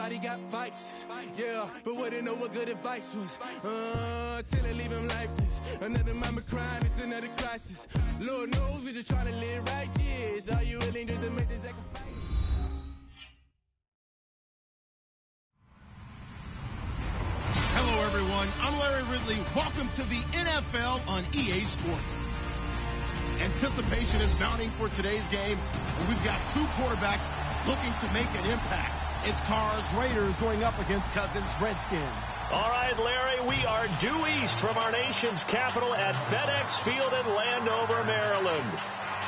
everybody got fights. Yeah, but wouldn't know what good advice was. Till I leave him lifeless. Another mama crying, it's another crisis. Lord knows we just trying to live right, yes. Are you willing to make the sacrifice? Hello, everyone. I'm Larry Ridley. Welcome to the NFL on EA Sports. Anticipation is mounting for today's game, and we've got two quarterbacks looking to make an impact. It's Carr's Raiders going up against Cousins' Redskins. All right, Larry, we are due east from our nation's capital at FedEx Field in Landover, Maryland.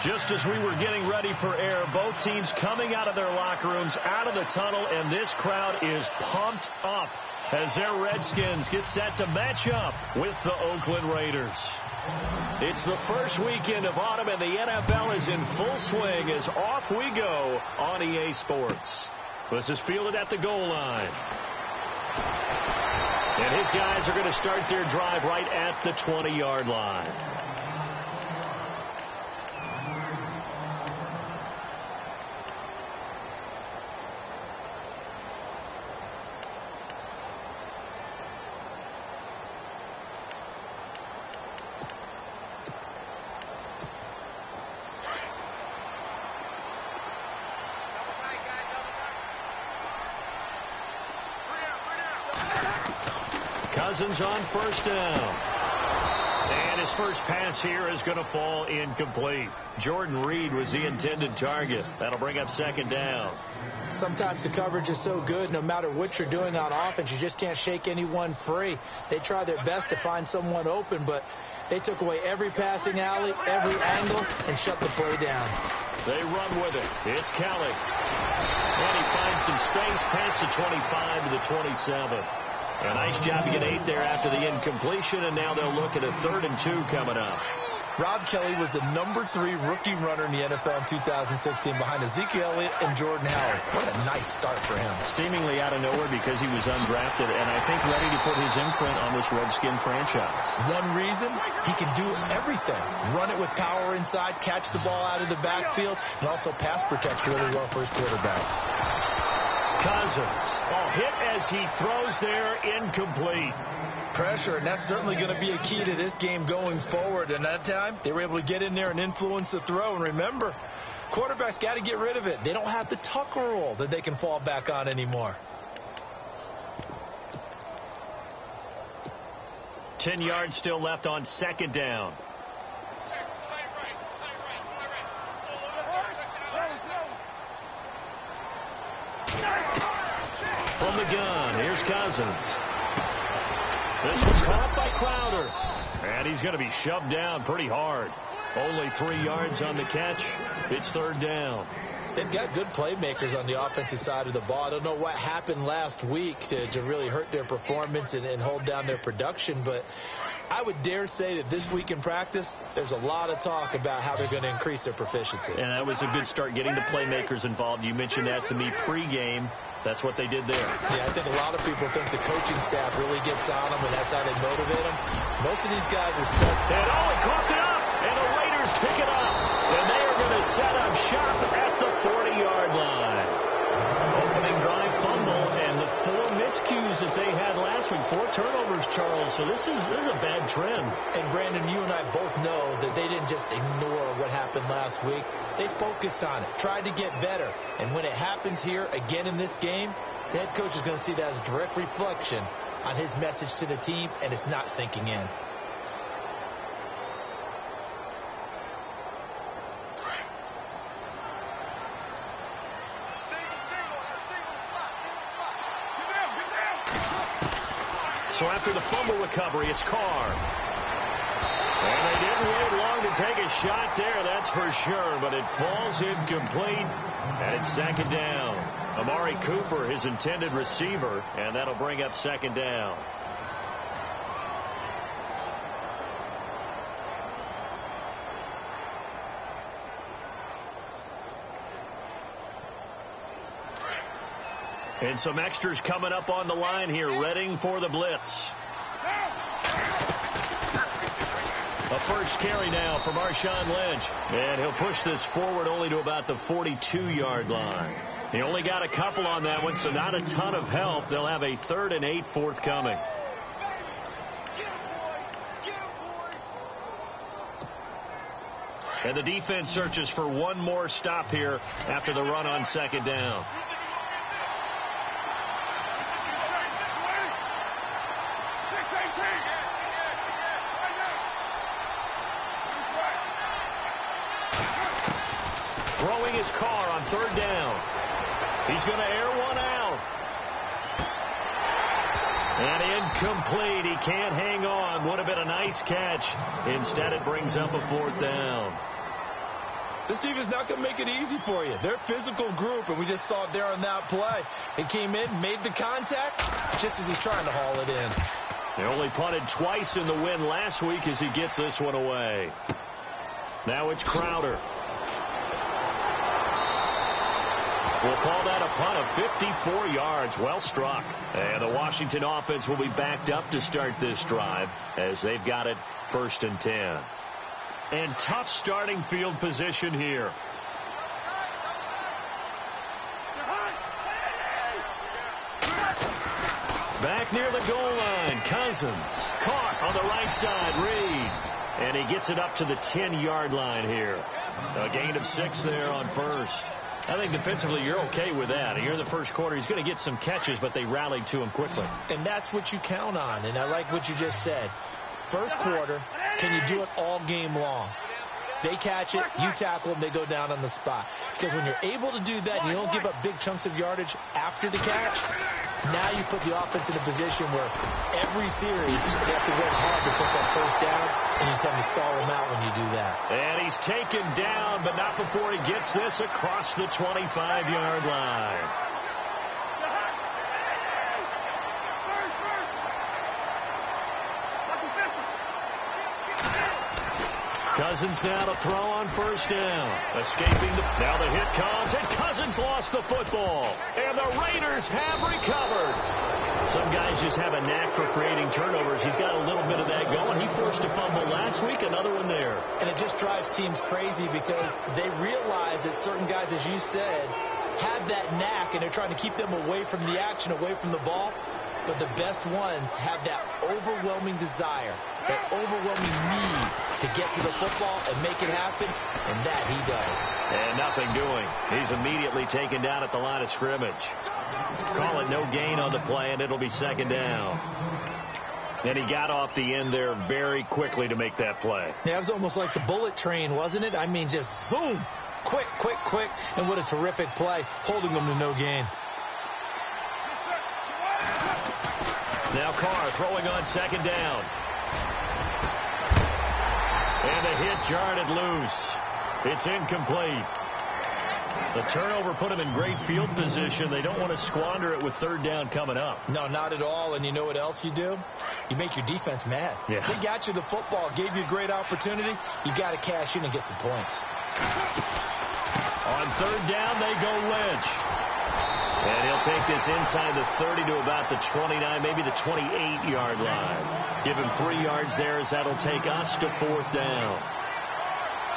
Just as we were getting ready for air, both teams coming out of their locker rooms, out of the tunnel, and this crowd is pumped up as their Redskins get set to match up with the Oakland Raiders. It's the first weekend of autumn, and the NFL is in full swing as off we go on EA Sports. This is fielded at the goal line. And his guys are going to start their drive right at the 20-yard line. Cousins on first down. And his first pass here is going to fall incomplete. Jordan Reed was the intended target. That'll bring up second down. Sometimes the coverage is so good, no matter what you're doing on offense, you just can't shake anyone free. They try their best to find someone open, but they took away every passing alley, every angle, and shut the play down. They run with it. It's Kelly. And he finds some space past the 25 to the 27. A nice job to get 8 there after the incompletion, and now they'll look at a 3rd and 2 coming up. Rob Kelly was the number 3 rookie runner in the NFL in 2016 behind Ezekiel Elliott and Jordan Howard. What a nice start for him. Seemingly out of nowhere because he was undrafted, and I think ready to put his imprint on this Redskin franchise. One reason, he can do everything. Run it with power inside, catch the ball out of the backfield, and also pass protect really well for his quarterbacks. Cousins, hit as he throws there, incomplete. Pressure, and that's certainly going to be a key to this game going forward. And that time, they were able to get in there and influence the throw. And remember, quarterbacks got to get rid of it. They don't have the tuck rule that they can fall back on anymore. 10 yards still left on second down. From the gun, here's Cousins. This was caught by Crowder. And he's going to be shoved down pretty hard. Only 3 yards on the catch. It's 3rd down. They've got good playmakers on the offensive side of the ball. I don't know what happened last week to really hurt their performance and hold down their production, but I would dare say that this week in practice, there's a lot of talk about how they're going to increase their proficiency. And that was a good start, getting the playmakers involved. You mentioned that to me pregame. That's what they did there. Yeah, I think a lot of people think the coaching staff really gets on them, and that's how they motivate them. Most of these guys are set. And he coughed it up, and the Raiders pick it up. And they are going to set up shop at the 40-yard line. Opening drive fumble, and the 4 miscues that they had last week. 4 turnovers, Charles. So this is a bad trend. And, Brandon, you and I both know that they didn't just ignore what happened last week. They focused on it, tried to get better. And when it happens here again in this game, the head coach is going to see that as a direct reflection on his message to the team, and it's not sinking in. So after the fumble recovery, it's Carr. And they didn't wait long to take a shot there, that's for sure, but it falls incomplete, and it's second down. Amari Cooper, his intended receiver, and that'll bring up second down. And some extras coming up on the line here, readying for the blitz. A first carry now for Marshawn Lynch. And he'll push this forward only to about the 42-yard line. He only got a couple on that one, so not a ton of help. They'll have a 3rd and 8 forthcoming. And the defense searches for one more stop here after the run on 2nd down. Throwing his car on 3rd down. He's going to air one out. And incomplete. He can't hang on. Would have been a nice catch. Instead, it brings up a 4th down. This team is not going to make it easy for you. They're a physical group, and we just saw it there on that play. It came in, made the contact, just as he's trying to haul it in. They only punted twice in the win last week as he gets this one away. Now it's Crowder. We'll call that a punt of 54 yards. Well struck. And the Washington offense will be backed up to start this drive as they've got it 1st and 10. And tough starting field position here. Back near the goal line, Cousins. Caught on the right side, Reed. And he gets it up to the 10-yard line here. A gain of 6 there on 1st. I think defensively you're okay with that. Here in the first quarter, he's going to get some catches, but they rallied to him quickly. And that's what you count on, and I like what you just said. First quarter, can you do it all game long? They catch it, you tackle them, they go down on the spot. Because when you're able to do that and you don't give up big chunks of yardage after the catch, now you put the offense in a position where every series they have to work hard to put that 1st down, and you tend to stall them out when you do that. And he's taken down, but not before he gets this across the 25-yard line. Cousins now to throw on 1st down. Escaping now the hit comes, and Cousins lost the football. And the Raiders have recovered. Some guys just have a knack for creating turnovers. He's got a little bit of that going. He forced a fumble last week, another one there. And it just drives teams crazy because they realize that certain guys, as you said, have that knack, and they're trying to keep them away from the action, away from the ball. But the best ones have that overwhelming desire, that overwhelming need to get to the football and make it happen, and that he does. And nothing doing. He's immediately taken down at the line of scrimmage. Call it no gain on the play, and it'll be 2nd down. And he got off the end there very quickly to make that play. Yeah, it was almost like the bullet train, wasn't it? I mean, just zoom, quick, quick, quick, and what a terrific play, holding them to no gain. Now Carr throwing on 2nd down. And the hit jarred it loose. It's incomplete. The turnover put him in great field position. They don't want to squander it with 3rd down coming up. No, not at all. And you know what else you do? You make your defense mad. Yeah. They got you the football, gave you a great opportunity. You got to cash in and get some points. On 3rd down, they go Lynch. And he'll take this inside the 30 to about the 29, maybe the 28-yard line. Give him 3 yards there as that'll take us to 4th down.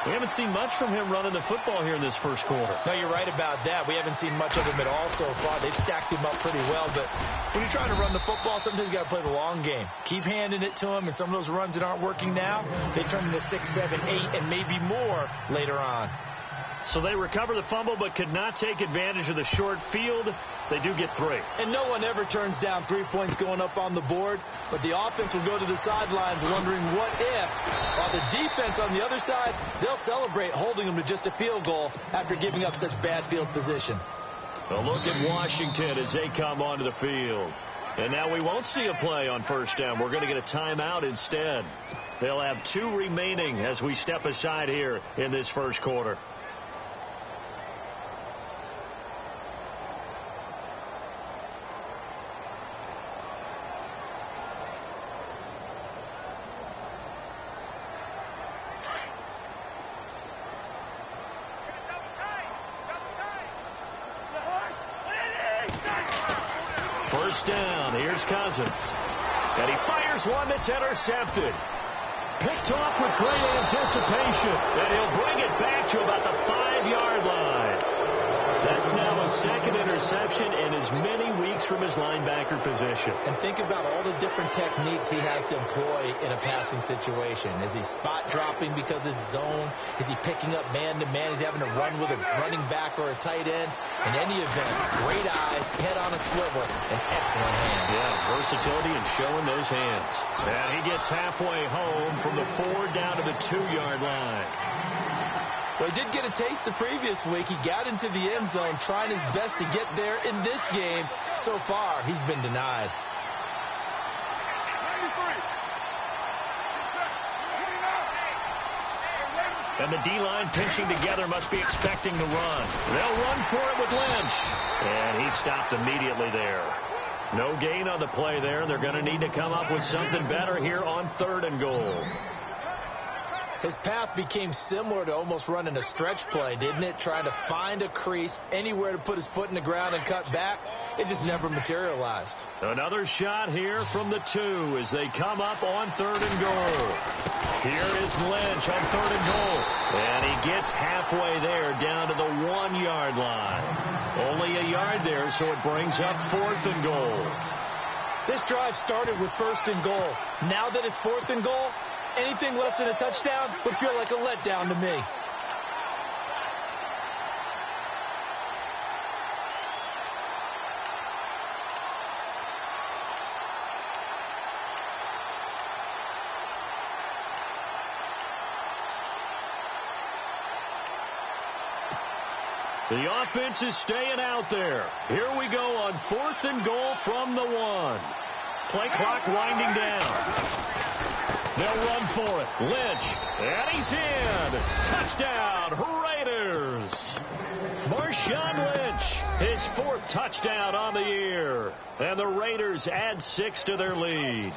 We haven't seen much from him running the football here in this first quarter. No, you're right about that. We haven't seen much of him at all so far. They've stacked him up pretty well, but when you're trying to run the football, sometimes you got to play the long game. Keep handing it to him, and some of those runs that aren't working now, they turn into 6, 7, 8, and maybe more later on. So they recover the fumble but could not take advantage of the short field. They do get 3. And no one ever turns down 3 points going up on the board, but the offense will go to the sidelines wondering what if, while the defense on the other side, they'll celebrate holding them to just a field goal after giving up such bad field position. A look at Washington as they come onto the field. And now we won't see a play on 1st down. We're going to get a timeout instead. They'll have 2 remaining as we step aside here in this first quarter. Cousins. And he fires one that's intercepted. Picked off with great anticipation. And he'll bring it back to about the 5-yard line. That That's now a second interception in as many weeks from his linebacker position. And think about all the different techniques he has to employ in a passing situation. Is he spot dropping because it's zone? Is he picking up man-to-man? Is he having to run with a running back or a tight end? In any event, great eyes, head on a swivel, and excellent hands. Yeah, versatility and showing those hands. And he gets halfway home from the 4 down to the 2-yard line. Well, he did get a taste the previous week. He got into the end zone trying his best to get there in this game. So far, he's been denied. And the D-line pinching together must be expecting to run. They'll run for it with Lynch. And he stopped immediately there. No gain on the play there. They're going to need to come up with something better here on 3rd and goal. His path became similar to almost running a stretch play, didn't it? Trying to find a crease, anywhere to put his foot in the ground and cut back. It just never materialized. Another shot here from the 2 as they come up on 3rd and goal. Here is Lynch on 3rd and goal. And he gets halfway there down to the 1-yard line. Only a yard there, so it brings up 4th and goal. This drive started with 1st and goal. Now that it's 4th and goal, anything less than a touchdown would feel like a letdown to me. The offense is staying out there. Here we go on 4th and goal from the 1. Play clock winding down. They'll run for it. Lynch, and he's in. Touchdown, Raiders. Marshawn Lynch, his 4th touchdown on the year. And the Raiders add 6 to their lead.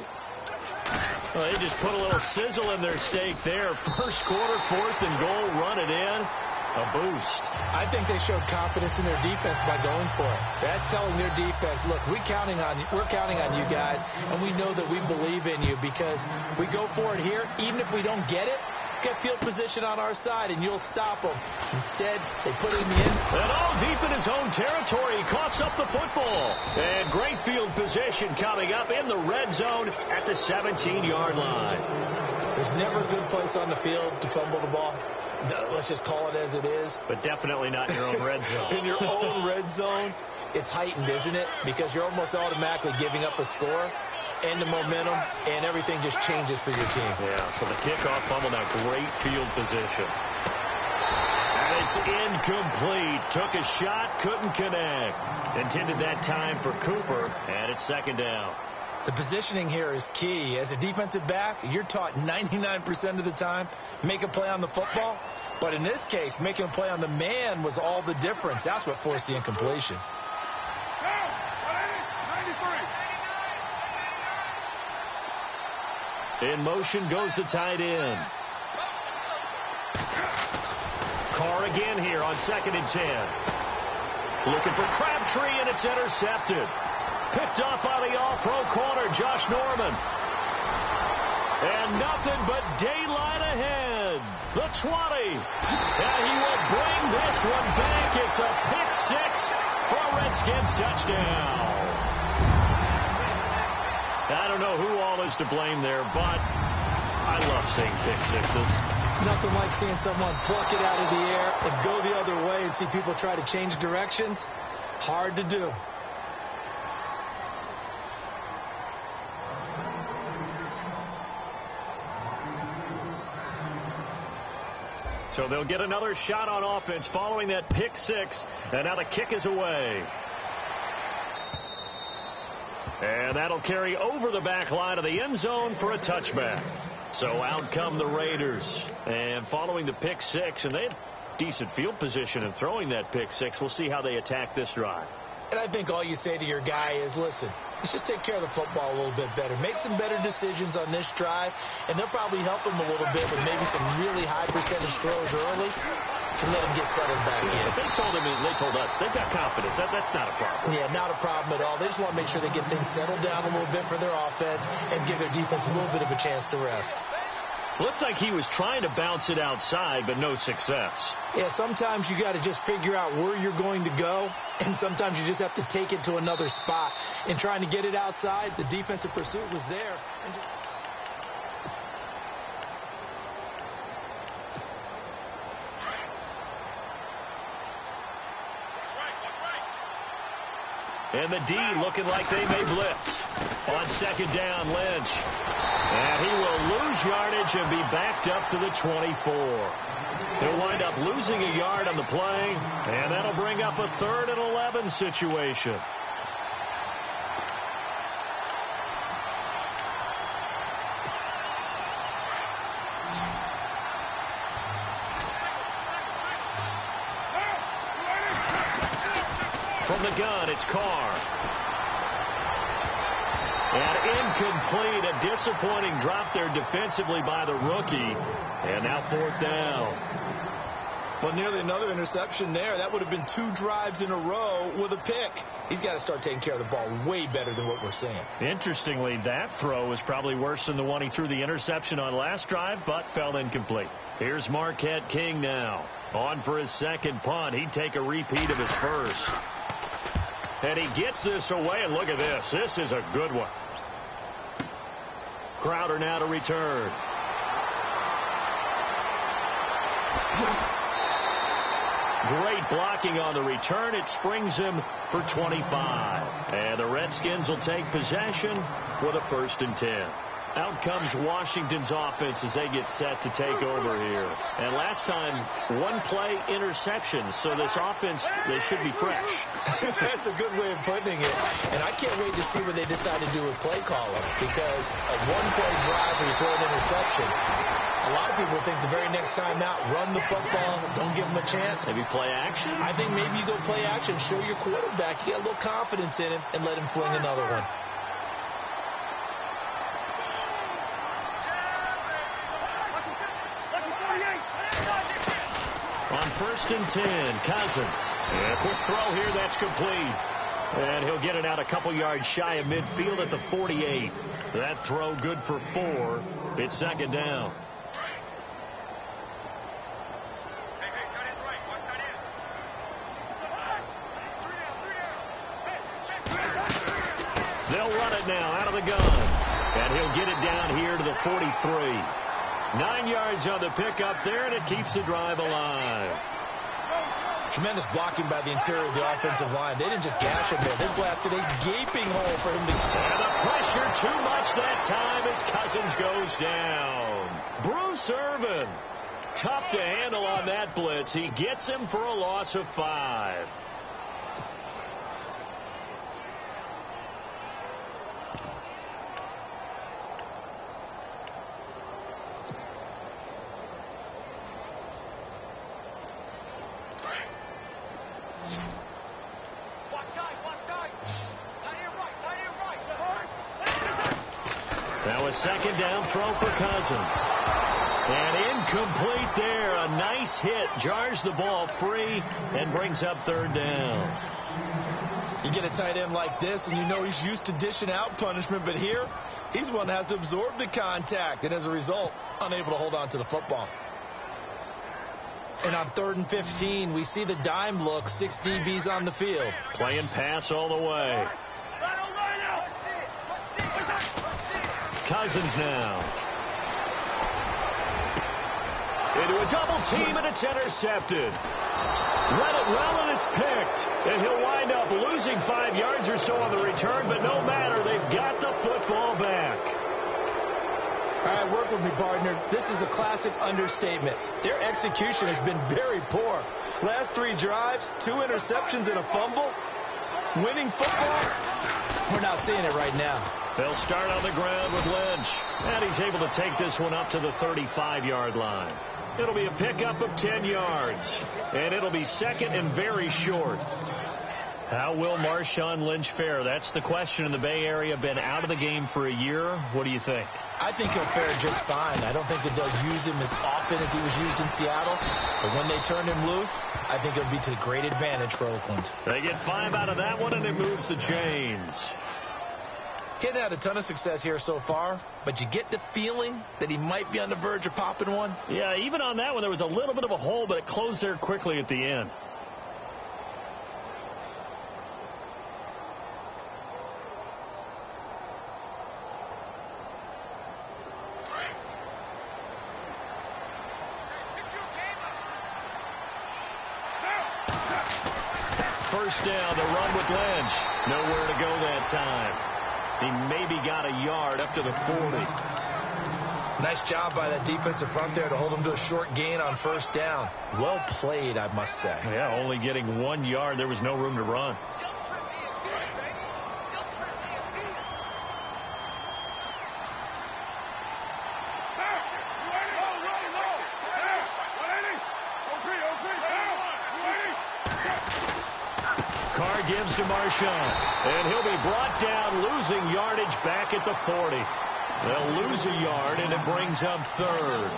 Well, they just put a little sizzle in their steak there. First quarter, 4th and goal, run it in. A boost. I think they showed confidence in their defense by going for it. That's telling their defense, look, we're counting on you guys, and we know that we believe in you because we go for it here. Even if we don't get it, get field position on our side, and you'll stop them. Instead, they put it in the end. And all deep in his own territory. He coughs up the football. And great field position coming up in the red zone at the 17-yard line. There's never a good place on the field to fumble the ball. Let's just call it as it is. But definitely not in your own red zone. In your own red zone, it's heightened, isn't it? Because you're almost automatically giving up a score and the momentum, and everything just changes for your team. Yeah, so the kickoff fumble, now great field position. And it's incomplete. Took a shot, couldn't connect. Intended that time for Cooper, and it's 2nd down. The positioning here is key. As a defensive back, you're taught 99% of the time, make a play on the football. But in this case, making a play on the man was all the difference. That's what forced the incompletion. In motion goes the tight end. Carr again here on 2nd and 10. Looking for Crabtree, and it's intercepted. Picked up by the all-pro corner, Josh Norman. And nothing but daylight ahead. The 20. And he will bring this one back. It's a pick 6 for a Redskins touchdown. I don't know who all is to blame there, but I love seeing pick 6s. Nothing like seeing someone pluck it out of the air and go the other way and see people try to change directions. Hard to do. So they'll get another shot on offense following that pick 6. And now the kick is away. And that'll carry over the back line of the end zone for a touchback. So out come the Raiders. And following the pick 6, and they had decent field position in throwing that pick 6. We'll see how they attack this drive. And I think all you say to your guy is, listen, let's just take care of the football a little bit better. Make some better decisions on this drive, and they'll probably help him a little bit with maybe some really high percentage throws early to let him get settled back in. If they told him, they told us, they've got confidence. That's not a problem. Yeah, not a problem at all. They just want to make sure they get things settled down a little bit for their offense and give their defense a little bit of a chance to rest. Looked like he was trying to bounce it outside, but no success. Yeah, sometimes you got to just figure out where you're going to go, and sometimes you just have to take it to another spot. In trying to get it outside, the defensive pursuit was there. And the D looking like they may blitz. On second down, Lynch. And he will lose yardage and be backed up to the 24. He'll wind up losing a yard on the play, and that'll bring up a 3rd and 11 situation. From the gun, it's Carr. And incomplete, a disappointing drop there defensively by the rookie. And now 4th down. Well, nearly another interception there. That would have been 2 drives in a row with a pick. He's got to start taking care of the ball way better than what we're seeing. Interestingly, that throw was probably worse than the one he threw the interception on last drive, but fell incomplete. Here's Marquette King now. On for his second punt. He'd take a repeat of his first. And he gets this away, and look at this. This is a good one. Crowder now to return. Great blocking on the return. It springs him for 25. And the Redskins will take possession with a 1st and 10. Out comes Washington's offense as they get set to take over here. And last time, 1-play interceptions. So this offense, they should be fresh. That's a good way of putting it. And I can't wait to see what they decide to do with play calling. Because a 1-play drive where you throw an interception, a lot of people think the very next time out, run the football, don't give them a chance. Maybe play action? I think maybe you go play action, show your quarterback, you get a little confidence in him, and let him fling another one. On 1st and 10, Cousins. And a quick throw here, that's complete. And he'll get it out a couple yards shy of midfield at the 48. That throw good for 4. It's 2nd down. They'll run it now out of the gun. And he'll get it down here to the 43. 9 yards on the pickup there, and it keeps the drive alive. Tremendous blocking by the interior of the offensive line. They didn't just gash him there. They blasted a gaping hole for him to... And the pressure too much that time as Cousins goes down. Bruce Irvin, tough to handle on that blitz. He gets him for a loss of 5. Now a 2nd down throw for Cousins. And incomplete there. A nice hit. Jars the ball free and brings up 3rd down. You get a tight end like this, and you know he's used to dishing out punishment. But here, he's the one that has to absorb the contact. And as a result, unable to hold on to the football. And on 3rd and 15, we see the dime look. 6 DBs on the field. Playing pass all the way. Cousins now. Into a double team, and it's intercepted. Run it well, and it's picked. And he'll wind up losing 5 yards or so on the return, but no matter, they've got the football back. All right, work with me, partner. This is a classic understatement. Their execution has been very poor. Last 3 drives, 2 interceptions and a fumble. Winning football, we're not seeing it right now. They'll start on the ground with Lynch. And he's able to take this one up to the 35-yard line. It'll be a pickup of 10 yards. And it'll be 2nd and very short. How will Marshawn Lynch fare? That's the question in the Bay Area. Been out of the game for a year. What do you think? I think he'll fare just fine. I don't think that they'll use him as often as he was used in Seattle. But when they turn him loose, I think it'll be to great advantage for Oakland. They get 5 out of that one, and it moves the chains. Getting had a ton of success here so far, but you get the feeling that he might be on the verge of popping one. Yeah, even on that one, there was a little bit of a hole, but it closed there quickly at the end. First down, the run with Lynch. Nowhere to go that time. He maybe got a yard up to the 40. Nice job by that defensive front there to hold him to a short gain on first down. Well played, I must say. Yeah, only getting 1 yard. There was no room to run. Carr gives to Marshawn, and he'll be brought down, losing yardage back at the 40. They'll lose a yard, and it brings up third.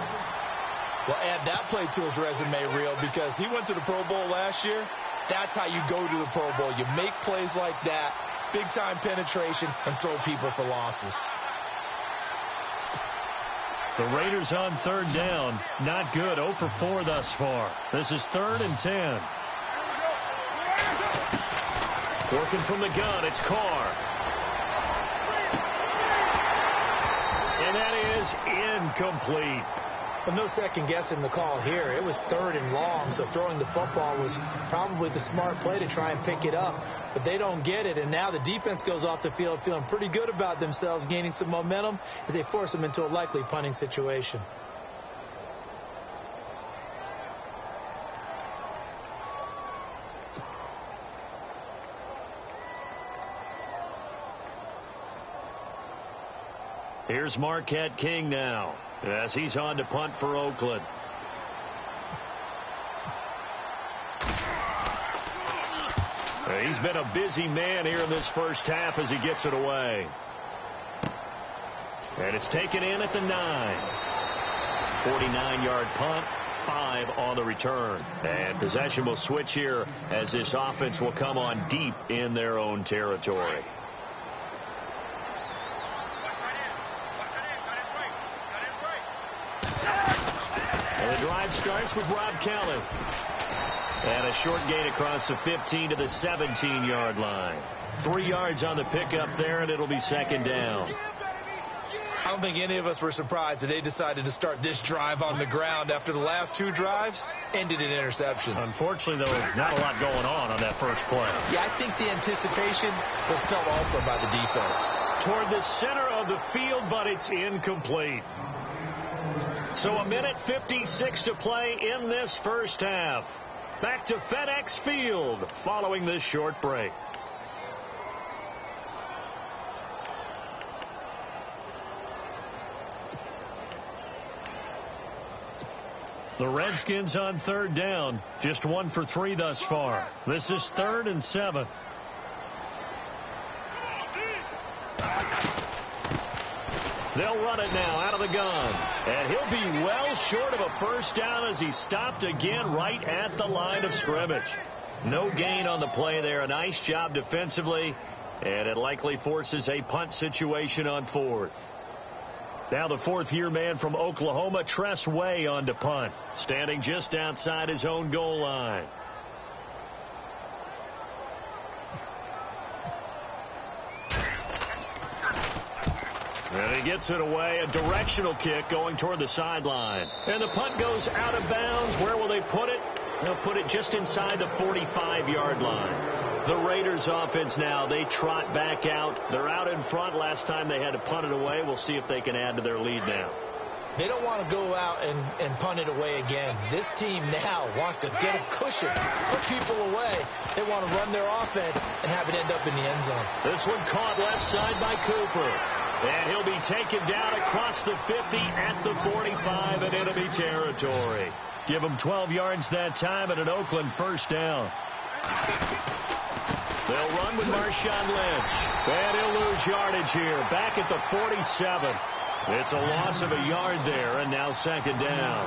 Well, add that play to his resume reel because he went to the Pro Bowl last year. That's how you go to the Pro Bowl. You make plays like that, big-time penetration, and throw people for losses. The Raiders on third down. Not good. 0 for 4 thus far. This is 3rd and 10. Working from the gun, it's Carr. And that is incomplete. But no second guessing the call here. It was 3rd and long, so throwing the football was probably the smart play to try and pick it up. But they don't get it, and now the defense goes off the field feeling pretty good about themselves, gaining some momentum as they force them into a likely punting situation. Here's Marquette King now, as he's on to punt for Oakland. He's been a busy man here in this first half as he gets it away. And it's taken in at the 9. 49-yard punt, 5 on the return. And possession will switch here as this offense will come on deep in their own territory. And the drive starts with Rob Kelly. And a short gain across the 15 to the 17-yard line. 3 yards on the pickup there, and it'll be second down. I don't think any of us were surprised that they decided to start this drive on the ground after the last 2 drives ended in interceptions. Unfortunately, though, not a lot going on that first play. Yeah, I think the anticipation was felt also by the defense. Toward the center of the field, but it's incomplete. So a minute 56 to play in this first half. Back to FedEx Field following this short break. The Redskins on third down. Just 1 for 3 thus far. This is 3rd and 7. They'll run it now out of the gun. And he'll be well short of a first down as he's stopped again right at the line of scrimmage. No gain on the play there. A nice job defensively. And it likely forces a punt situation on 4th. Now the 4th-year man from Oklahoma, Tress Way, on to punt. Standing just outside his own goal line. And he gets it away. A directional kick going toward the sideline. And the punt goes out of bounds. Where will they put it? They'll put it just inside the 45-yard line. The Raiders offense now, they trot back out. They're out in front. Last time they had to punt it away. We'll see if they can add to their lead now. They don't want to go out and punt it away again. This team now wants to get a cushion, put people away. They want to run their offense and have it end up in the end zone. This one caught left side by Cooper. And he'll be taken down across the 50 at the 45, and it'll be territory. Give him 12 yards that time and an Oakland first down. They'll run with Marshawn Lynch. And he'll lose yardage here. Back at the 47. It's a loss of a yard there, and now second down.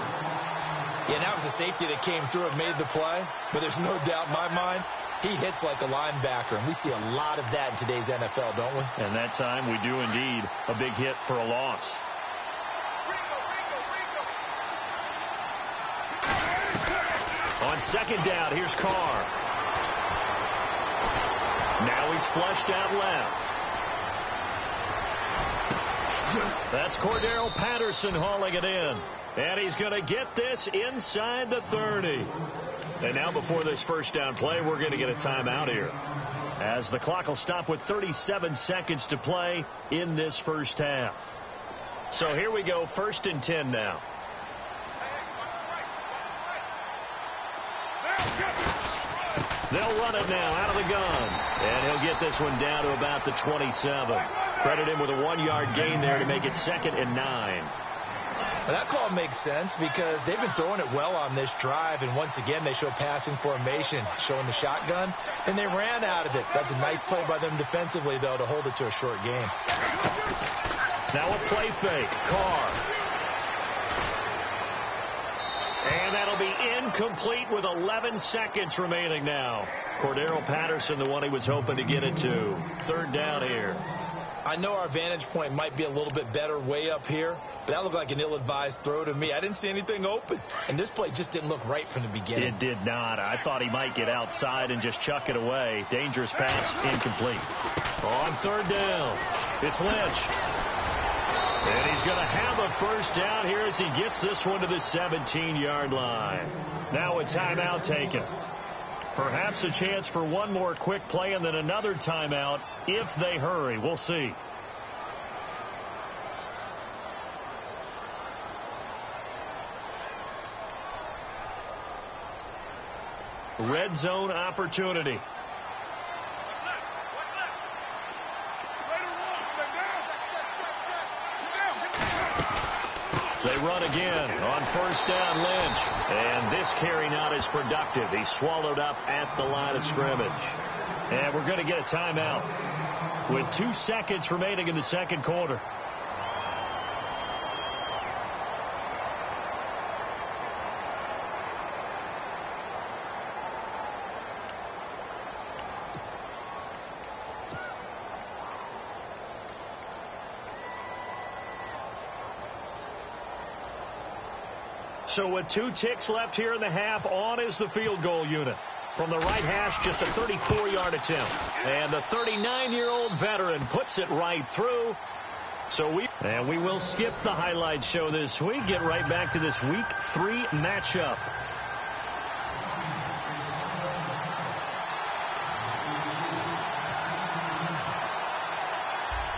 Yeah, and that was a safety that came through and made the play. But there's no doubt in my mind, he hits like a linebacker. And we see a lot of that in today's NFL, don't we? And that time we do indeed a big hit for a loss. On second down, here's Carr. Now he's flushed out left. That's Cordero Patterson hauling it in. And he's going to get this inside the 30. And now before this first down play, we're going to get a timeout here, as the clock will stop with 37 seconds to play in this first half. So here we go, 1st and 10 now. They'll run it now out of the gun. And he'll get this one down to about the 27. Credit him with a 1-yard gain there to make it 2nd and 9. Well, that call makes sense because they've been throwing it well on this drive. And once again, they show passing formation, showing the shotgun. And they ran out of it. That's a nice play by them defensively, though, to hold it to a short game. Now a play fake. Carr. And that'll be incomplete with 11 seconds remaining now. Cordero Patterson, the one he was hoping to get it to. 3rd down here. I know our vantage point might be a little bit better way up here, but that looked like an ill-advised throw to me. I didn't see anything open, and this play just didn't look right from the beginning. It did not. I thought he might get outside and just chuck it away. Dangerous pass, incomplete. On 3rd down, it's Lynch. And he's going to have a first down here as he gets this one to the 17-yard line. Now a timeout taken. Perhaps a chance for one more quick play and then another timeout if they hurry. We'll see. Red zone opportunity. They run again on 1st down, Lynch. And this carry not as productive. He's swallowed up at the line of scrimmage. And we're going to get a timeout with 2 seconds remaining in the 2nd quarter. So with 2 ticks left here in the half, on is the field goal unit. From the right hash, just a 34-yard attempt. And the 39-year-old veteran puts it right through. So we will skip the highlight show this week. Get right back to this Week 3 matchup.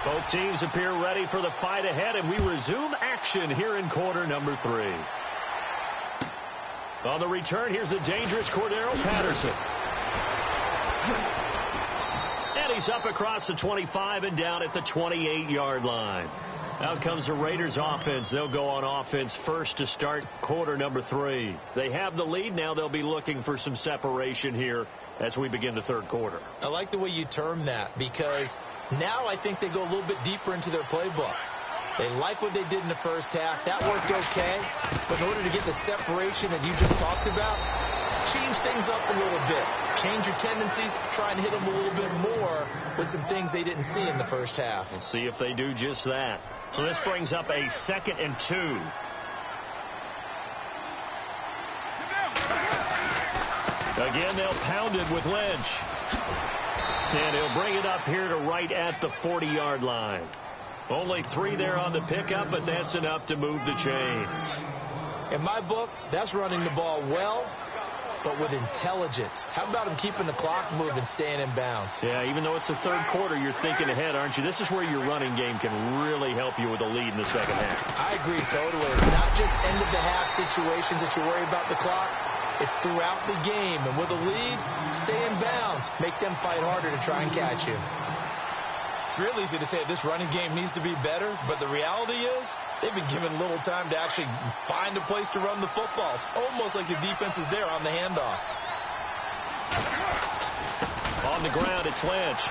Both teams appear ready for the fight ahead, and we resume action here in quarter number 3. On the return, here's the dangerous Cordero Patterson. And he's up across the 25 and down at the 28-yard line. Out comes the Raiders offense. They'll go on offense first to start quarter number 3. They have the lead. Now they'll be looking for some separation here as we begin the 3rd quarter. I like the way you term that because now I think they go a little bit deeper into their playbook. They like what they did in the first half. That worked okay. But in order to get the separation that you just talked about, change things up a little bit. Change your tendencies. Try and hit them a little bit more with some things they didn't see in the first half. We'll see if they do just that. So this brings up a 2nd and 2. Again, they'll pound it with Lynch. And he'll bring it up here to right at the 40-yard line. Only 3 there on the pickup, but that's enough to move the chains. In my book, that's running the ball well, but with intelligence. How about him keeping the clock moving, staying in bounds? Yeah, even though it's the 3rd quarter, you're thinking ahead, aren't you? This is where your running game can really help you with a lead in the 2nd half. I agree totally. Not just end-of-the-half situations that you worry about the clock. It's throughout the game. And with a lead, stay in bounds. Make them fight harder to try and catch you. It's real easy to say this running game needs to be better, but the reality is they've been given little time to actually find a place to run the football. It's almost like the defense is there on the handoff. On the ground, it's Lynch.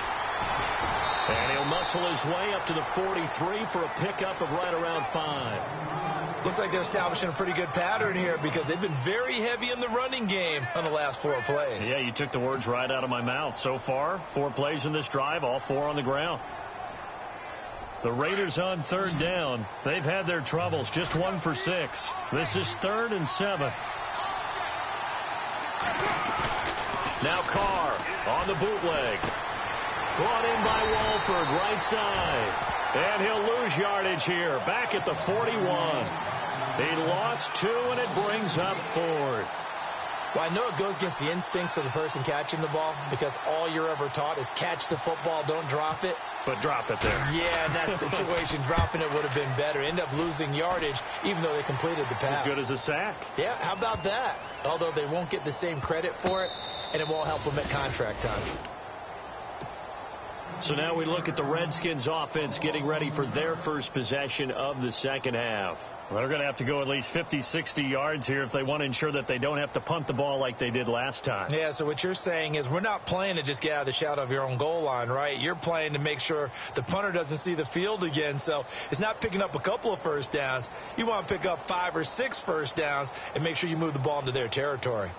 And he'll muscle his way up to the 43 for a pickup of right around 5. Looks like they're establishing a pretty good pattern here because they've been very heavy in the running game on the last 4 plays. Yeah, you took the words right out of my mouth. So far, 4 plays in this drive, all 4 on the ground. The Raiders on 3rd down. They've had their troubles, just 1 for 6. This is 3rd and 7. Now Carr on the bootleg. Brought in by Walford, right side. And he'll lose yardage here, back at the 41. He lost 2, and it brings up 4th. Well, I know it goes against the instincts of the person catching the ball because all you're ever taught is catch the football, don't drop it. But drop it there. Yeah, in that situation, dropping it would have been better. End up losing yardage, even though they completed the pass. As good as a sack. Yeah, how about that? Although they won't get the same credit for it, and it won't help them at contract time. So now we look at the Redskins offense getting ready for their first possession of the second half. Well, they're going to have to go at least 50, 60 yards here if they want to ensure that they don't have to punt the ball like they did last time. Yeah, so what you're saying is we're not playing to just get out of the shadow of your own goal line, right? You're playing to make sure the punter doesn't see the field again. So it's not picking up a couple of first downs. You want to pick up 5 or 6 first downs and make sure you move the ball into their territory.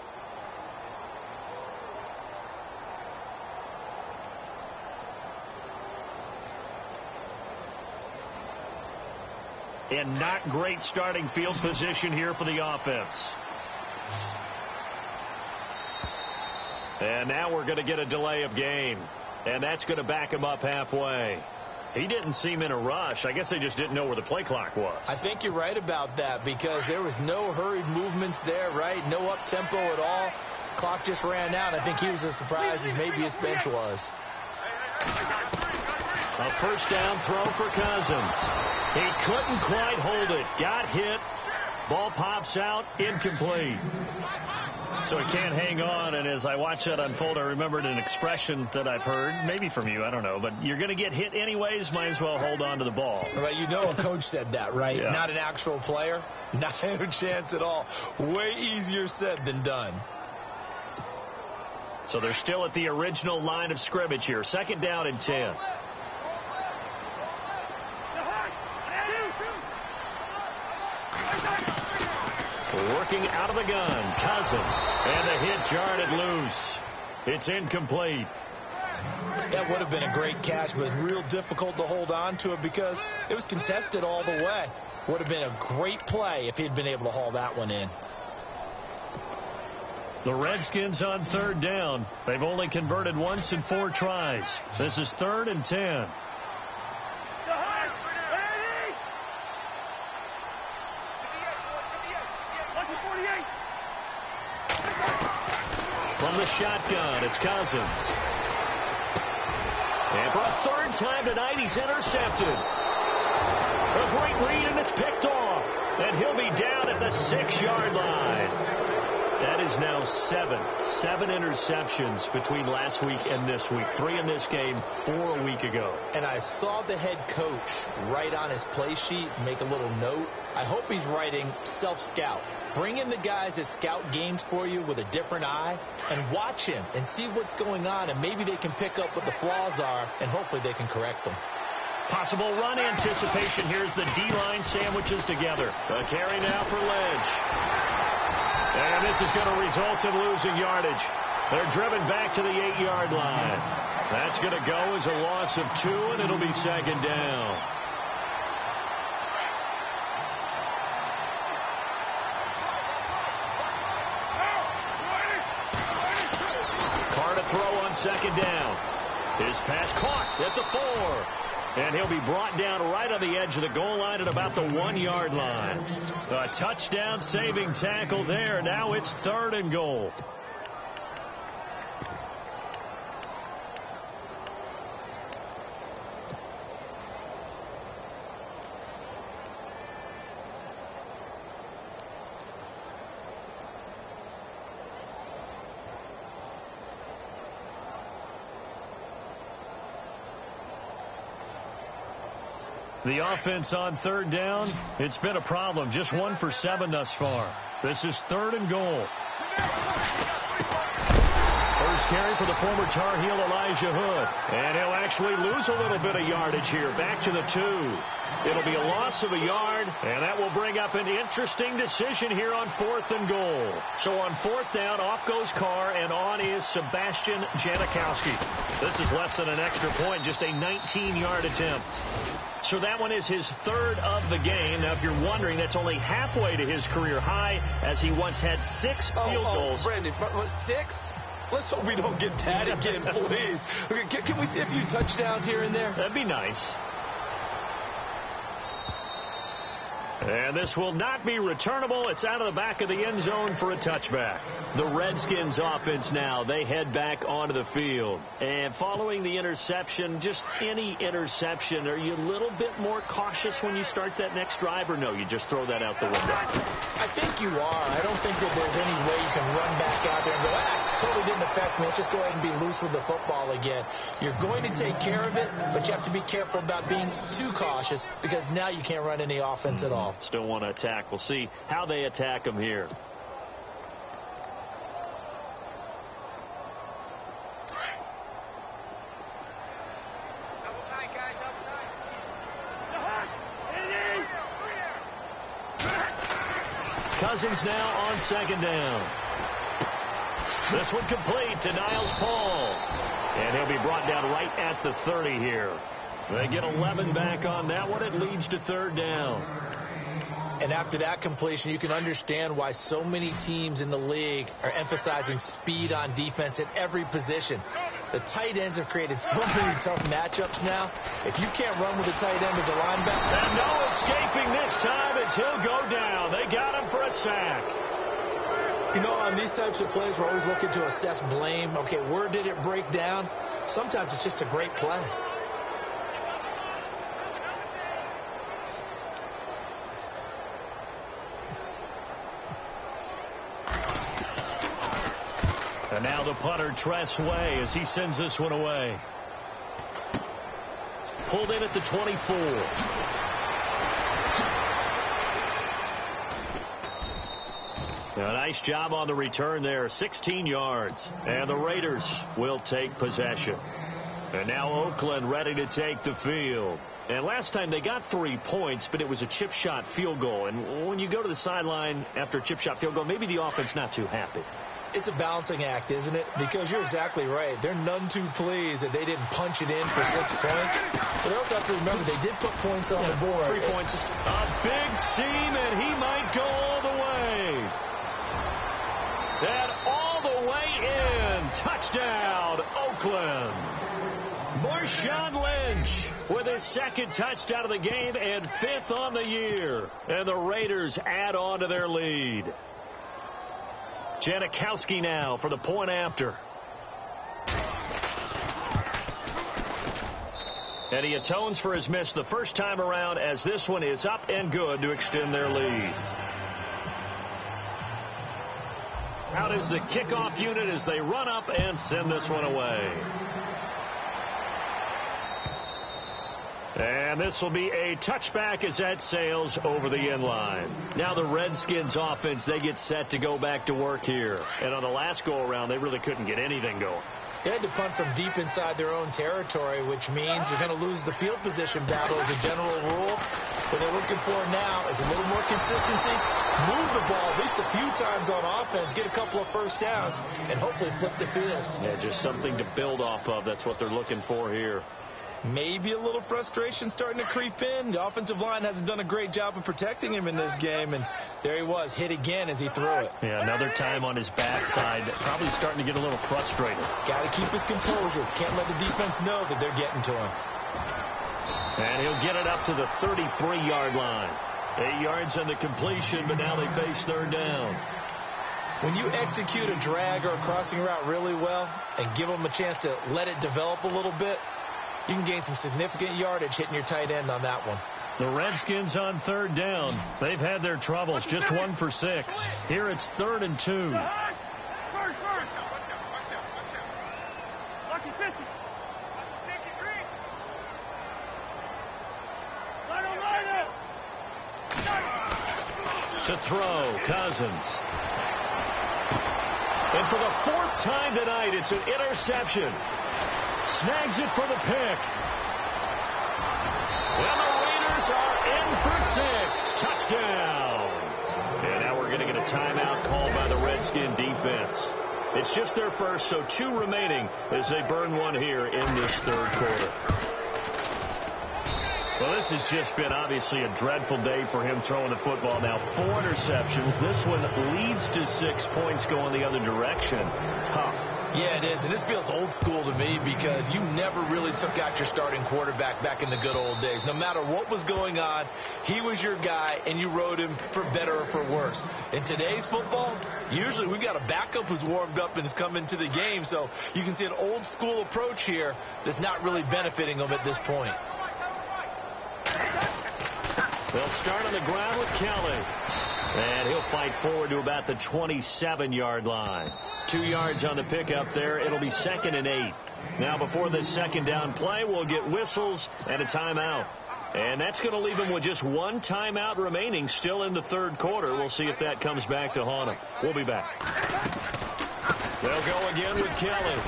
And not great starting field position here for the offense. And now we're going to get a delay of game. And that's going to back him up halfway. He didn't seem in a rush. I guess they just didn't know where the play clock was. I think you're right about that because there was no hurried movements there, right? No up-tempo at all. Clock just ran out. I think he was as surprised as maybe his bench was. A first down throw for Cousins. He couldn't quite hold it. Got hit. Ball pops out. Incomplete. So he can't hang on. And as I watched that unfold, I remembered an expression that I've heard, maybe from you, I don't know. But you're going to get hit anyways. Might as well hold on to the ball. Right, you know a coach said that, right? Yeah. Not an actual player. Not a chance at all. Way easier said than done. So they're still at the original line of scrimmage here. 2nd down and 10. Working out of the gun, Cousins. And the hit jarred it loose. It's incomplete. That would have been a great catch, but it's real difficult to hold on to it because it was contested all the way. Would have been a great play if he'd been able to haul that one in. The Redskins on 3rd down. They've only converted once in 4 tries. This is 3rd and 10. From the shotgun, it's Cousins. And for a 3rd time tonight, he's intercepted. A great read, and it's picked off. And he'll be down at the 6-yard line. That is now 7 interceptions between last week and this week. 3 in this game, 4 a week ago. And I saw the head coach write on his play sheet, make a little note. I hope he's writing self-scout. Bring in the guys that scout games for you with a different eye and watch him and see what's going on, and maybe they can pick up what the flaws are, and hopefully they can correct them. Possible run anticipation. Here's the D-line sandwiches together. A carry now for Lynch. And this is going to result in losing yardage. They're driven back to the 8-yard line. That's going to go as a loss of 2, and it'll be 2nd down. Carr to throw on 2nd down. His pass caught at the 4. And he'll be brought down right on the edge of the goal line at about the 1-yard line. A touchdown saving tackle there. Now it's 3rd and goal. The offense on 3rd down, it's been a problem. Just 1 for 7 thus far. This is 3rd and goal. first carry for the former Tar Heel Elijah Hood. And he'll actually lose a little bit of yardage here. Back to the 2. It'll be a loss of a yard, and that will bring up an interesting decision here on 4th and goal. So on 4th down, off goes Carr, and on is Sebastian Janikowski. This is less than an extra point, just a 19-yard attempt. So that one is his 3rd of the game. Now, if you're wondering, that's only halfway to his career high, as he once had 6 field goals. Brandon, 6? Let's hope we don't get that again, please. Okay, can we see a few touchdowns here and there? That'd be nice. And this will not be returnable. It's out of the back of the end zone for a touchback. The Redskins offense now, they head back onto the field. And following the interception, just any interception, are you a little bit more cautious when you start that next drive, or no, you just throw that out the window? I think you are. I don't think that there's any way you can run back out there and go, totally didn't affect me. Let's just go ahead and be loose with the football again. You're going to take care of it, but you have to be careful about being too cautious, because now you can't run any offense at all. Still want to attack. We'll see how they attack him here. Cousins now on 2nd down. This one complete to Niles Paul. And he'll be brought down right at the 30 here. They get 11 back on that one. It leads to 3rd down. And after that completion, you can understand why so many teams in the league are emphasizing speed on defense at every position. The tight ends have created so many tough matchups now. If you can't run with a tight end as a linebacker. And no escaping this time as he'll go down. They got him for a sack. You know, on these types of plays, we're always looking to assess blame. Okay, where did it break down? Sometimes it's just a great play. And now the punter, Tress Way, as he sends this one away. Pulled in at the 24. A nice job on the return there, 16 yards. And the Raiders will take possession. And now Oakland ready to take the field. And last time they got 3 points, but it was a chip shot field goal. And when you go to the sideline after a chip shot field goal, maybe the offense not too happy. It's a balancing act, isn't it? Because you're exactly right. They're none too pleased that they didn't punch it in for 6 points. But they also have to remember they did put points on the board. 3 points. A big seam, and he might go all the way. And all the way in. Touchdown, Oakland. Marshawn Lynch with his 2nd touchdown of the game and 5th on the year. And the Raiders add on to their lead. Janikowski now for the point after. And he atones for his miss the first time around, as this one is up and good to extend their lead. Out is the kickoff unit as they run up and send this one away. And this will be a touchback as that sails over the end line. Now the Redskins offense, they get set to go back to work here. And on the last go-around, they really couldn't get anything going. They had to punt from deep inside their own territory, which means you're going to lose the field position battle as a general rule. What they're looking for now is a little more consistency, move the ball at least a few times on offense, get a couple of first downs, and hopefully flip the field. Yeah, just something to build off of. That's what they're looking for here. Maybe a little frustration starting to creep in. The offensive line hasn't done a great job of protecting him in this game, and there he was, hit again as he threw it. Yeah, another time on his backside, probably starting to get a little frustrated. Got to keep his composure. Can't let the defense know that they're getting to him. And he'll get it up to the 33-yard line. 8 yards on the completion, but now they face 3rd down. When you execute a drag or a crossing route really well and give them a chance to let it develop a little bit, you can gain some significant yardage hitting your tight end on that one. The Redskins on 3rd down. They've had their troubles, just 1 for 6. Here it's 3rd and 2. To throw, Cousins. And for the 4th time tonight, it's an interception. Snags it for the pick. And the Raiders are in for 6. Touchdown. And now we're going to get a timeout called by the Redskin defense. It's just their first, so 2 remaining as they burn one here in this 3rd quarter. Well, this has just been obviously a dreadful day for him throwing the football. Now 4 interceptions. This one leads to 6 points going the other direction. Tough. Yeah, it is, and this feels old school to me because you never really took out your starting quarterback back in the good old days. No matter what was going on, he was your guy, and you rode him for better or for worse. In today's football, usually we've got a backup who's warmed up and has come into the game, so you can see an old school approach here that's not really benefiting them at this point. They'll start on the ground with Kelly. And he'll fight forward to about the 27-yard line. 2 yards on the pickup there. It'll be 2nd and 8. Now before this 2nd down play, we'll get whistles and a timeout. And that's going to leave them with just 1 timeout remaining still in the 3rd quarter. We'll see if that comes back to haunt them. We'll be back. They'll go again with Kelly.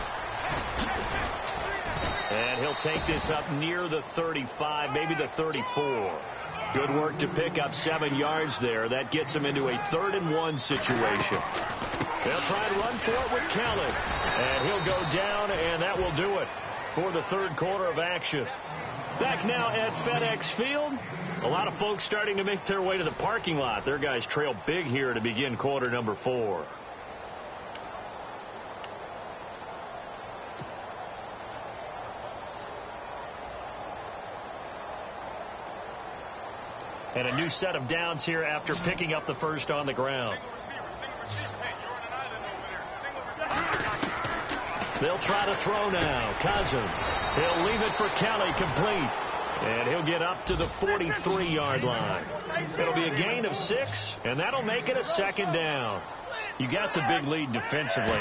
And he'll take this up near the 35, maybe the 34. Good work to pick up 7 yards there. That gets them into a 3rd and 1 situation. They'll try and run for it with Kelly. And he'll go down, and that will do it for the 3rd quarter of action. Back now at FedEx Field. A lot of folks starting to make their way to the parking lot. Their guys trail big here to begin quarter number 4. And a new set of downs here after picking up the first on the ground. They'll try to throw now. Cousins. He'll leave it for Kelly, complete. And he'll get up to the 43-yard line. It'll be a gain of 6, and that'll make it a 2nd down. You got the big lead defensively,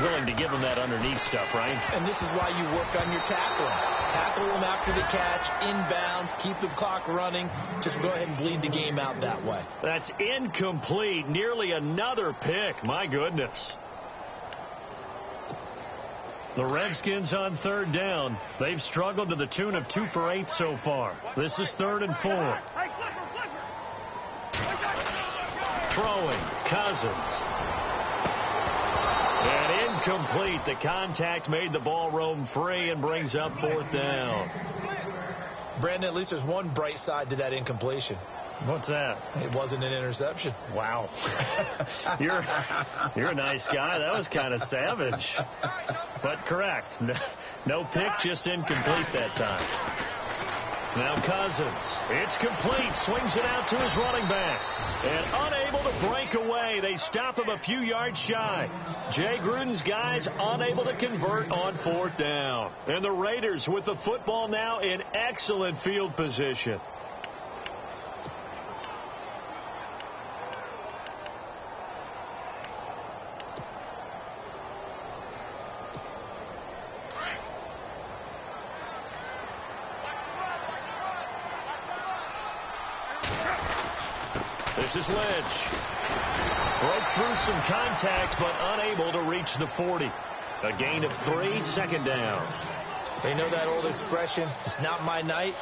willing to give them that underneath stuff, right? And this is why you work on your tackling. Tackle them after the catch, inbounds, keep the clock running. Just go ahead and bleed the game out that way. That's incomplete. Nearly another pick. My goodness. The Redskins on 3rd down. They've struggled to the tune of 2 for 8 so far. This is 3rd and 4. Throwing. Cousins. And incomplete. The contact made the ball roam free and brings up 4th down. Brandon, at least there's one bright side to that incompletion. What's that? It wasn't an interception. Wow. You're a nice guy. That was kind of savage. But correct. No pick, just incomplete that time. Now Cousins. It's complete. Swings it out to his running back. And unable to break away. They stop him a few yards shy. Jay Gruden's guys unable to convert on 4th down. And the Raiders with the football now in excellent field position. This is Lynch. Broke through some contact, but unable to reach the 40. A gain of 3, 2nd down. They know that old expression, it's not my night.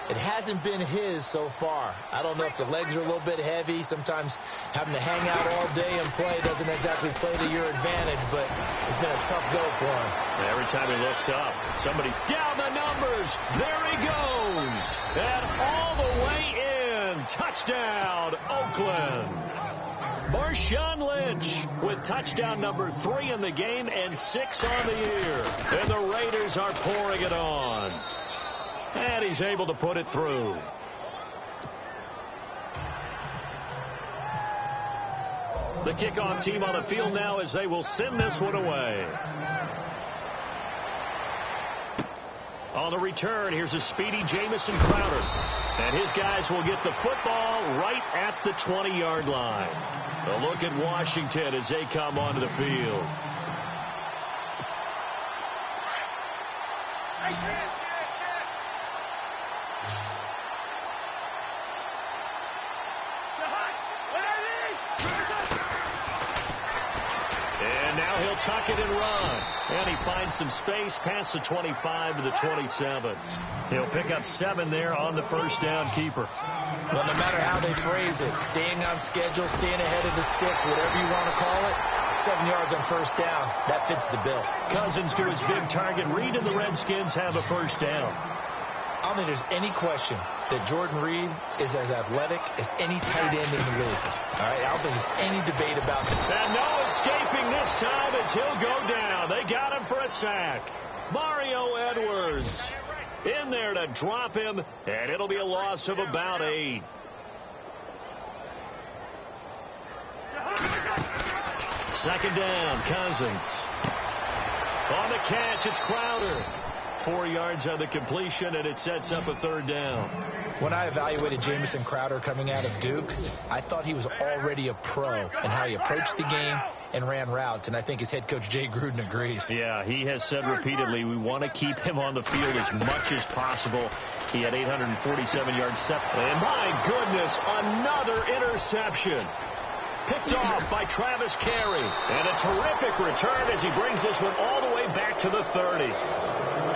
It hasn't been his so far. I don't know if the legs are a little bit heavy. Sometimes having to hang out all day and play doesn't exactly play to your advantage, but it's been a tough go for him. Every time he looks up, somebody down the numbers. There he goes. And all the way in. Touchdown, Oakland. Marshawn Lynch with touchdown number 3 in the game and 6 on the year. And the Raiders are pouring it on. And he's able to put it through. The kickoff team on the field now as they will send this one away. On the return, here's a speedy Jamison Crowder. And his guys will get the football right at the 20-yard line. A look at Washington as they come onto the field. Now he'll tuck it and run. And he finds some space past the 25 to the 27. He'll pick up 7 there on the first down keeper. Well, no matter how they phrase it, staying on schedule, staying ahead of the sticks, whatever you want to call it, 7 yards on first down, that fits the bill. Cousins to his big target. Reed and the Redskins have a first down. I don't think there's any question that Jordan Reed is as athletic as any tight end in the league. All right, I don't think there's any debate about that. And no escaping this time as he'll go down. They got him for a sack. Mario Edwards in there to drop him, and it'll be a loss of about 8. Second down, Cousins. On the catch, it's Crowder. 4 yards on the completion, and it sets up a third down. When I evaluated Jamison Crowder coming out of Duke, I thought he was already a pro in how he approached the game and ran routes, and I think his head coach Jay Gruden agrees. Yeah, he has said repeatedly we want to keep him on the field as much as possible. He had 847 yards set. And my goodness, another interception. Picked off by Travis Carey. And a terrific return as he brings this one all the way back to the 30.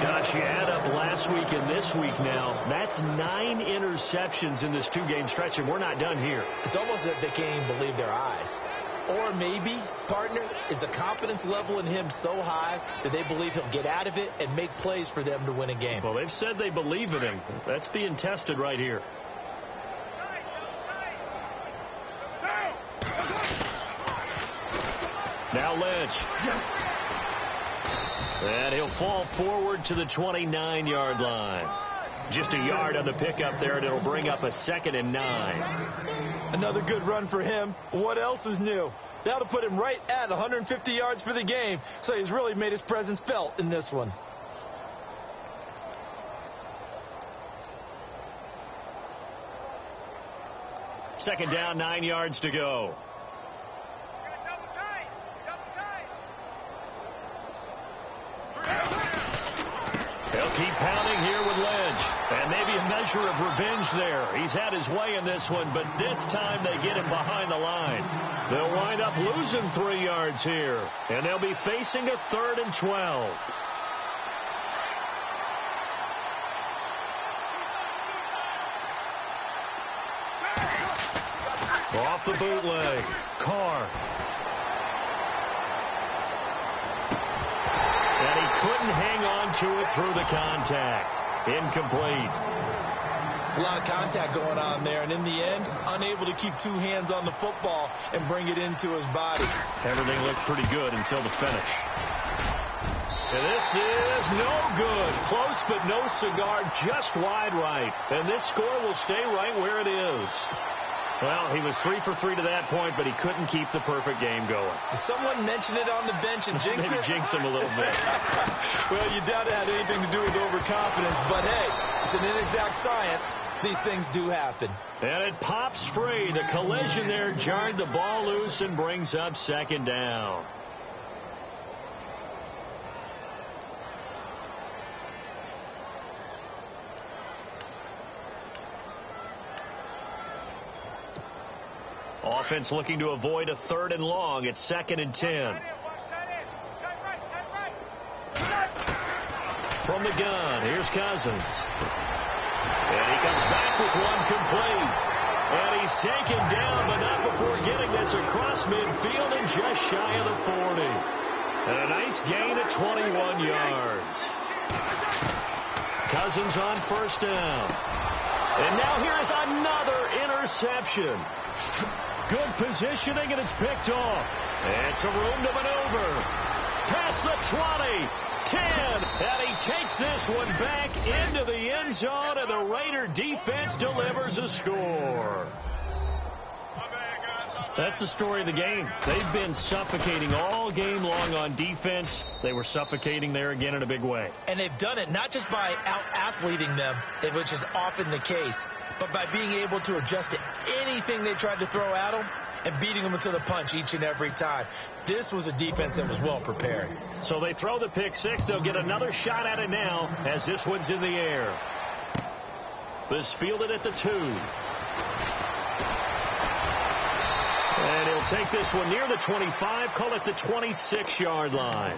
Gosh, you add up last week and this week now. That's 9 interceptions in this 2-game stretch, and we're not done here. It's almost as if they can't even believe their eyes. Or maybe, partner, is the confidence level in him so high that they believe he'll get out of it and make plays for them to win a game. Well, they've said they believe in him. That's being tested right here. Now Lynch. And he'll fall forward to the 29-yard line. Just a yard on the pickup there, and it'll bring up a 2nd and 9. Another good run for him. What else is new? That'll put him right at 150 yards for the game, so he's really made his presence felt in this one. Second down, 9 yards to go. They'll keep pounding here with Lynch. And maybe a measure of revenge there. He's had his way in this one, but this time they get him behind the line. They'll wind up losing 3 yards here. And they'll be facing a 3rd and 12. Off the bootleg. Carr. And he couldn't hang on to it through the contact. Incomplete. There's a lot of contact going on there, and in the end, unable to keep 2 hands on the football and bring it into his body. Everything looked pretty good until the finish. And this is no good. Close but no cigar, just wide right. And this score will stay right where it is. Well, he was 3 for 3 to that point, but he couldn't keep the perfect game going. Did someone mention it on the bench and jinx Maybe it? jinx him a little bit. Well, you doubt it had anything to do with overconfidence, but hey, it's an inexact science. These things do happen. And it pops free. The collision there jarred the ball loose and brings up 2nd down. Offense looking to avoid a 3rd and long. It's 2nd and 10. From the gun, here's Cousins. And he comes back with one complete. And he's taken down, but not before getting this across midfield and just shy of the 40. And a nice gain at 21 yards. Cousins on 1st down. And now here is another interception. Good positioning, and it's picked off. And some room to maneuver. Past the 20, 10, and he takes this one back into the end zone, and the Raider defense delivers a score. That's the story of the game. They've been suffocating all game long on defense. They were suffocating there again in a big way. And they've done it not just by out-athleting them, which is often the case, but by being able to adjust to anything they tried to throw at them and beating them to the punch each and every time. This was a defense that was well prepared. So they throw the pick 6. They'll get another shot at it now as this one's in the air. This fielded at the 2. And he'll take this one near the 25, call it the 26-yard line.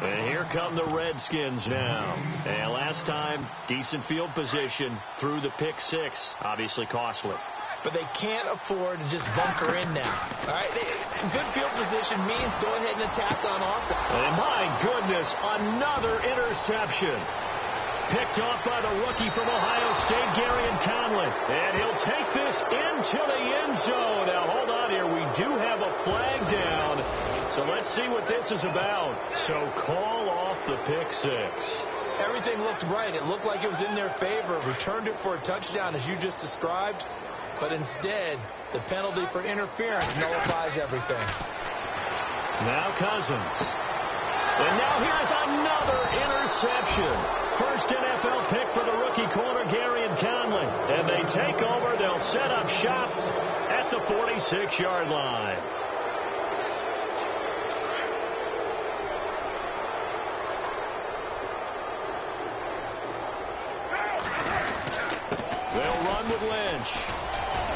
And here come the Redskins now. And last time, decent field position through the pick six. Obviously costly. But they can't afford to just bunker in now. All right, good field position means go ahead and attack on offense. And my goodness, another interception. Picked off by the rookie from Ohio State, Garyon Conley. And he'll take this into the end zone. Now, hold on here. We do have a flag down. So let's see what this is about. So call off the pick six. Everything looked right. It looked like it was in their favor. Returned it for a touchdown, as you just described. But instead, the penalty for interference nullifies everything. Now Cousins. And now here's another interception. First NFL pick for the rookie corner, Garyon Conley. And they take over. They'll set up shop at the 46-yard line. They'll run with Lynch.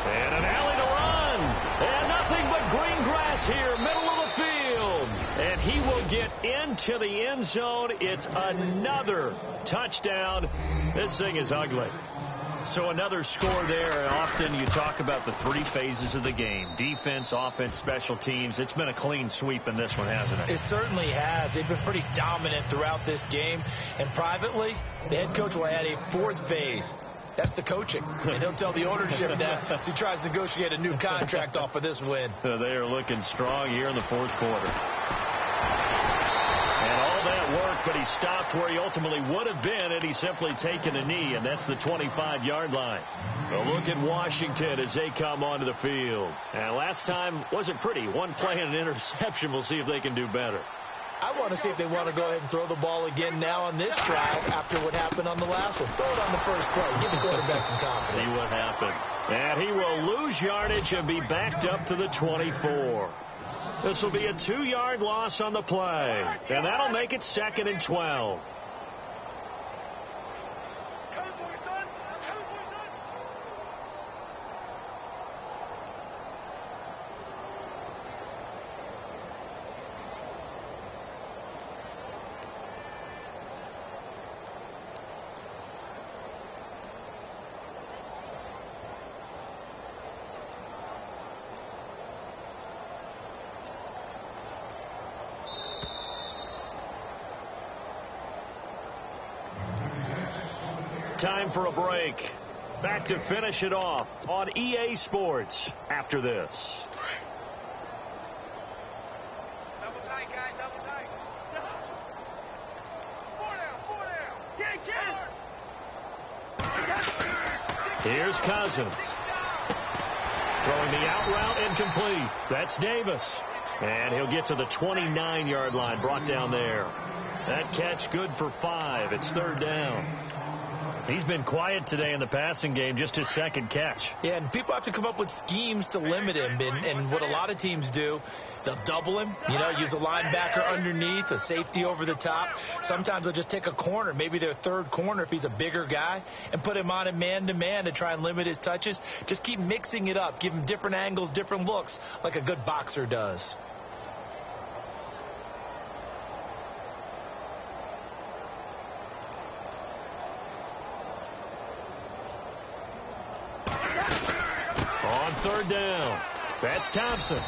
And an alley to run. And nothing but green grass here, middle of the field. And he will get into the end zone. It's another touchdown. This thing is ugly. So another score there. Often you talk about the three phases of the game. Defense, offense, special teams. It's been a clean sweep in this one, hasn't it? It certainly has. They've been pretty dominant throughout this game. And privately, the head coach will add a fourth phase. That's the coaching. And he'll tell the ownership that as he tries to negotiate a new contract off of this win. They are looking strong here in the fourth quarter. And all that work, but he stopped where he ultimately would have been had he simply taken a knee, and that's the 25-yard line. A look at Washington as they come onto the field. And last time wasn't pretty. One play and an interception. We'll see if they can do better. I want to see if they want to go ahead and throw the ball again now on this drive after what happened on the last one. Throw it on the first play. Give the quarterback some confidence. See what happens. And he will lose yardage and be backed up to the 24. This will be a 2-yard loss on the play. And that'll make it 2nd and 12. Time for a break. Back to finish it off on EA Sports after this. Double tight, guys, double tight. 4 down. Here's Cousins. Throwing the out route incomplete. That's Davis. And he'll get to the 29-yard line, brought down there. That catch good for 5. It's 3rd down. He's been quiet today in the passing game, just his 2nd catch. Yeah, and people have to come up with schemes to limit him. And what a lot of teams do, they'll double him, use a linebacker underneath, a safety over the top. Sometimes they'll just take a corner, maybe their 3rd corner if he's a bigger guy, and put him on a man-to-man to try and limit his touches. Just keep mixing it up, give him different angles, different looks, like a good boxer does. On 3rd down, that's Thompson.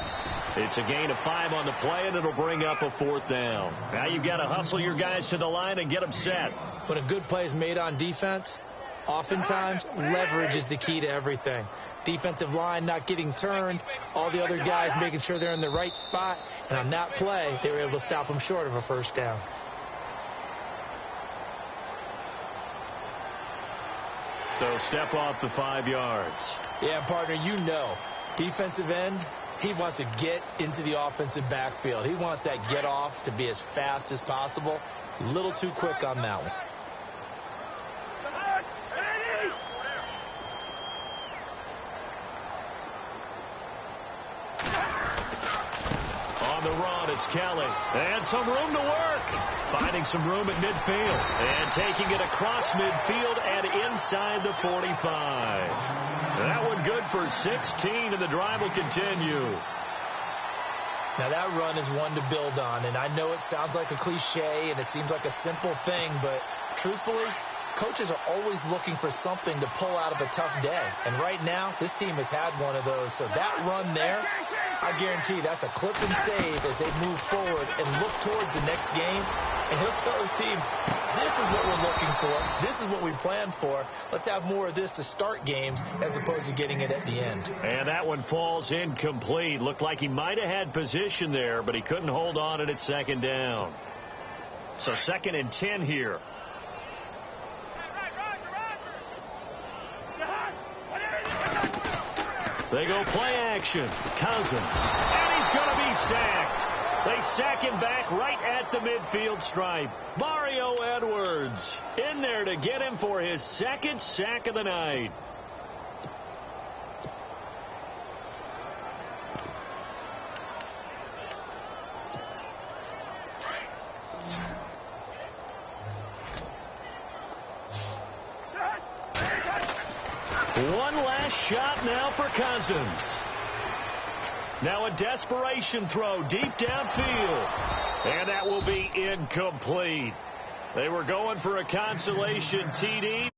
It's a gain of 5 on the play, and it'll bring up a 4th down. Now you've got to hustle your guys to the line and get them set. When a good play is made on defense, oftentimes leverage is the key to everything. Defensive line not getting turned, all the other guys making sure they're in the right spot, and on that play, they were able to stop them short of a 1st down. So step off the 5 yards. Yeah, partner, defensive end, he wants to get into the offensive backfield. He wants that get off to be as fast as possible. A little too quick on that one. On the run, it's Kelly. And some room to work. Finding some room at midfield. And taking it across midfield and inside the 45. That one good for 16, and the drive will continue. Now, that run is one to build on, and I know it sounds like a cliche and it seems like a simple thing, but truthfully, coaches are always looking for something to pull out of a tough day. And right now, this team has had one of those. So that run there, I guarantee that's a clip and save as they move forward and look towards the next game. And Hooks Fellas team, this is what we're looking for. This is what we planned for. Let's have more of this to start games as opposed to getting it at the end. And that one falls incomplete. Looked like he might have had position there, but he couldn't hold on it at second down. So 2nd and 10 here. They go play action. Cousins. And he's going to be sacked. They sack him back right at the midfield stripe. Mario Edwards in there to get him for his 2nd sack of the night. One last shot now for Cousins. Now a desperation throw deep downfield. And that will be incomplete. They were going for a consolation TD.